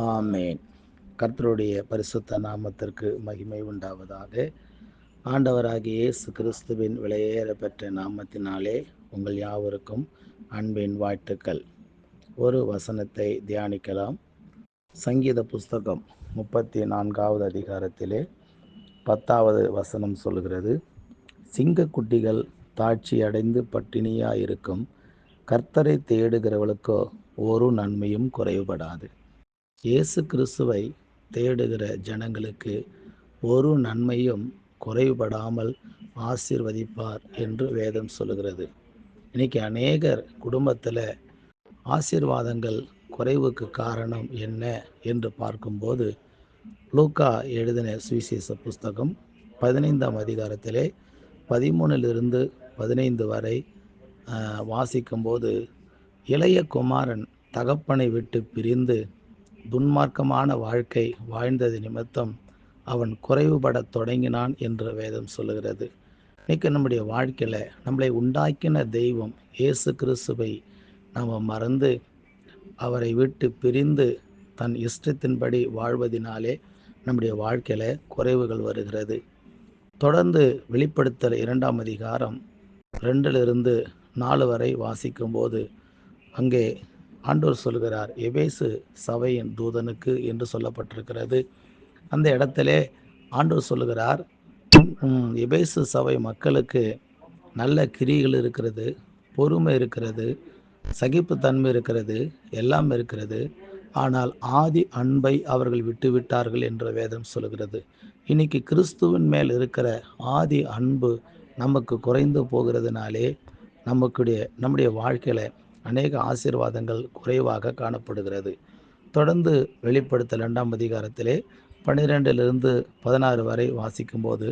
ஆமேன். கர்த்தருடைய பரிசுத்த நாமத்திற்கு மகிமை உண்டாவதாக. ஆண்டவராகிய இயேசு கிறிஸ்துவின் விலையேற பெற்ற நாமத்தினாலே உங்கள் யாவருக்கும் அன்பின் வாழ்த்துக்கள். ஒரு வசனத்தை தியானிக்கலாம். சங்கீத புஸ்தகம் 34வது அதிகாரத்திலே 10வது வசனம் சொல்கிறது, சிங்கக்குட்டிகள் தாட்சி அடைந்து பட்டினியாயிருக்கும், கர்த்தரை தேடுகிறவளுக்கோ ஒரு நன்மையும் குறைவுபடாது. இயேசு கிறிஸ்துவை தேடுகிற ஜனங்களுக்கு ஒரு நன்மையும் குறைவுபடாமல் ஆசீர்வதிப்பார் என்று வேதம் சொல்லுகிறது. இன்னைக்கு அநேகர் குடும்பத்தில் ஆசீர்வாதங்கள் குறைவுக்கு காரணம் என்ன என்று பார்க்கும்போது, லூக்கா எழுதின சுவிசேஷ புஸ்தகம் 15ஆம் அதிகாரத்திலே 13லிருந்து 15 வரை வாசிக்கும்போது, இளைய குமாரன் தகப்பனை விட்டு பிரிந்து துன்மார்க்கமான வாழ்க்கை வாழ்ந்தது நிமித்தம் அவன் குறைவுபடத் தொடங்கினான் என்று வேதம் சொல்லுகிறது. இன்னைக்கு நம்முடைய வாழ்க்கையில் நம்மளை உண்டாக்கின தெய்வம் இயேசு கிறிஸ்துவை நாம் மறந்து அவரை விட்டு பிரிந்து தன் இஷ்டத்தின்படி வாழ்வதினாலே நம்முடைய வாழ்க்கையில் குறைவுகள் வருகிறது. தொடர்ந்து வெளிப்படுத்தல் 2ஆம் அதிகாரம் 2லிருந்து 4 வரை வாசிக்கும்போது, அங்கே ஆண்டவர் சொல்கிறார், எபேசு சபையின் தூதனுக்கு என்று சொல்லப்பட்டிருக்கிறது. அந்த இடத்திலே ஆண்டவர் சொல்லுகிறார், எபேசு சபை மக்களுக்கு நல்ல கிரியைகள் இருக்கிறது, பொறுமை இருக்கிறது, சகிப்புத்தன்மை இருக்கிறது, எல்லாம் இருக்கிறது. ஆனால் ஆதி அன்பை அவர்கள் விட்டுவிட்டார்கள் என்ற வேதம் சொல்கிறது. இன்னைக்கு கிறிஸ்துவின் மேல் இருக்கிற ஆதி அன்பு நமக்கு குறைந்து போகிறதுனாலே நம்முடைய வாழ்க்கையில் அநேக ஆசீர்வாதங்கள் குறைவாக காணப்படுகிறது. தொடர்ந்து வெளிப்படுத்தல் 2ஆம் அதிகாரத்திலே 12லிருந்து 16 வரை வாசிக்கும்போது,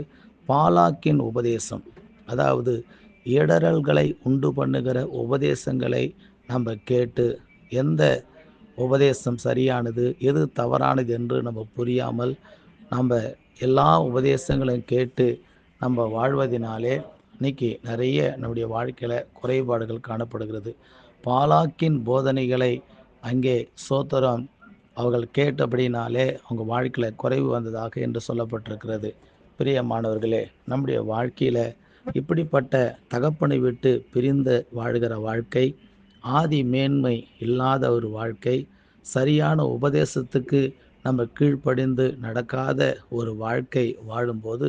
பாலாக்கின் உபதேசம், அதாவது இடறல்களை உண்டு பண்ணுகிற உபதேசங்களை நம்ம கேட்டு எந்த உபதேசம் சரியானது எது தவறானது என்று நம்ம புரியாமல் நம்ம எல்லா உபதேசங்களையும் கேட்டு நம்ம வாழ்வதினாலே இன்னைக்கு நிறைய நம்முடைய வாழ்க்கையில் குறைபாடுகள் காணப்படுகிறது. பாலாக்கின் போதனைகளை அங்கே சோத்திரம் அவர்கள் கேட்டபடினாலே அவங்க வாழ்க்கையில் குறைவு வந்ததாக என்று சொல்லப்பட்டிருக்கிறது. பிரியமானவர்களே, நம்முடைய வாழ்க்கையில் இப்படிப்பட்ட தகப்பனை விட்டு பிரிந்து வாழ்கிற வாழ்க்கை, ஆதி மேன்மை இல்லாத ஒரு வாழ்க்கை, சரியான உபதேசத்துக்கு நம்ம கீழ்ப்படிந்து நடக்காத ஒரு வாழ்க்கை வாழும்போது,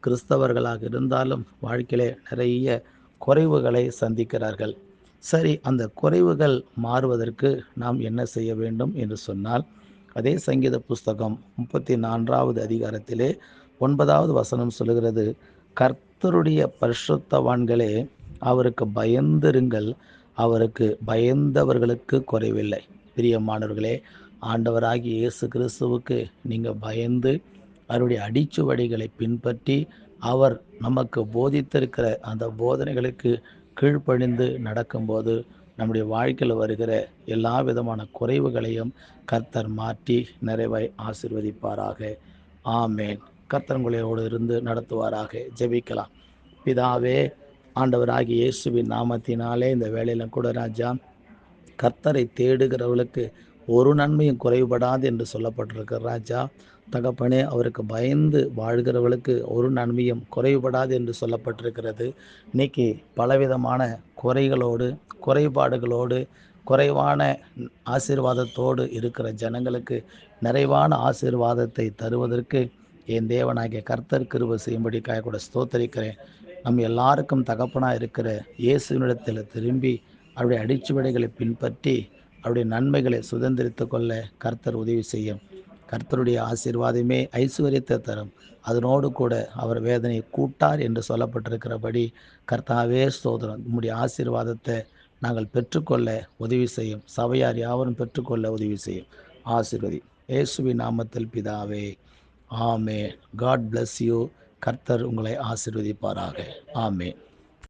கிறிஸ்தவர்களாக இருந்தாலும் வாழ்க்கையிலே நிறைய குறைவுகளை சந்திக்கிறார்கள். சரி, அந்த குறைவுகள் மாறுவதற்கு நாம் என்ன செய்ய வேண்டும் என்று சொன்னால், அதே சங்கீத புஸ்தகம் 34வது அதிகாரத்திலே 9வது வசனம் சொல்லுகிறது, கர்த்தருடைய பரிசுத்தவான்களே அவருக்கு பயந்திருங்கள், அவருக்கு பயந்தவர்களுக்கு குறைவில்லை. பிரியமானவர்களே, ஆண்டவராகிய இயேசு கிறிஸ்துவுக்கு நீங்கள் பயந்து அவருடைய அடிச்சுவடிகளை பின்பற்றி அவர் நமக்கு போதித்திருக்கிற அந்த போதனைகளுக்கு கீழ்ப்படிந்து நடக்கும்போது நம்முடைய வாழ்க்கையில் வருகிற எல்லா விதமான குறைவுகளையும் கர்த்தர் மாற்றி நிறைவாய் ஆசீர்வதிப்பாராக. ஆமேன். கர்த்தர் உங்களோடு இருந்து நடத்துவாராக. ஜெபிக்கலாம். பிதாவே, ஆண்டவராகிய இயேசுவின் நாமத்தினாலே இந்த வேளையிலும் கூட ராஜா, கர்த்தரை தேடுகிறவர்களுக்கு ஒரு நன்மையும் குறைவுபடாது என்று சொல்லப்பட்டிருக்கிற ராஜா, தகப்பனே, அவருக்கு பயந்து வாழ்கிறவர்களுக்கு ஒரு நன்மையும் குறைவுபடாது என்று சொல்லப்பட்டிருக்கிறது. இன்னைக்கு பலவிதமான குறைகளோடு, குறைபாடுகளோடு, குறைவான ஆசீர்வாதத்தோடு இருக்கிற ஜனங்களுக்கு நிறைவான ஆசீர்வாதத்தை தருவதற்கு என் தேவனாகிய கர்த்தர் கிருபை செய்யும்படிக்காக கூட ஸ்தோத்தரிக்கிறேன். நம் எல்லாருக்கும் தகப்பனாக இருக்கிற இயேசுவினிடத்தில் திரும்பி அவருடைய அடிச்சுவடைகளை பின்பற்றி அவருடைய நன்மைகளை சுதந்திரித்து கொள்ள கர்த்தர் உதவி செய்யும். கர்த்தருடைய ஆசீர்வாதமே ஐஸ்வர்யத்தை தரும், அதனோடு கூட அவர் வேதனையை கூட்டார் என்று சொல்லப்பட்டிருக்கிறபடி, கர்த்தாவே ஸ்தோத்திரம், உம்முடைய ஆசீர்வாதத்தை நாங்கள் பெற்றுக்கொள்ள உதவி செய்யும். சபையார் யாவரும் பெற்றுக்கொள்ள உதவி செய்யும். ஆசீர்வதி இயேசுவின் நாமத்தில் பிதாவே. ஆமே. God bless you. கர்த்தர் உங்களை ஆசீர்வதிப்பாராக. ஆமே.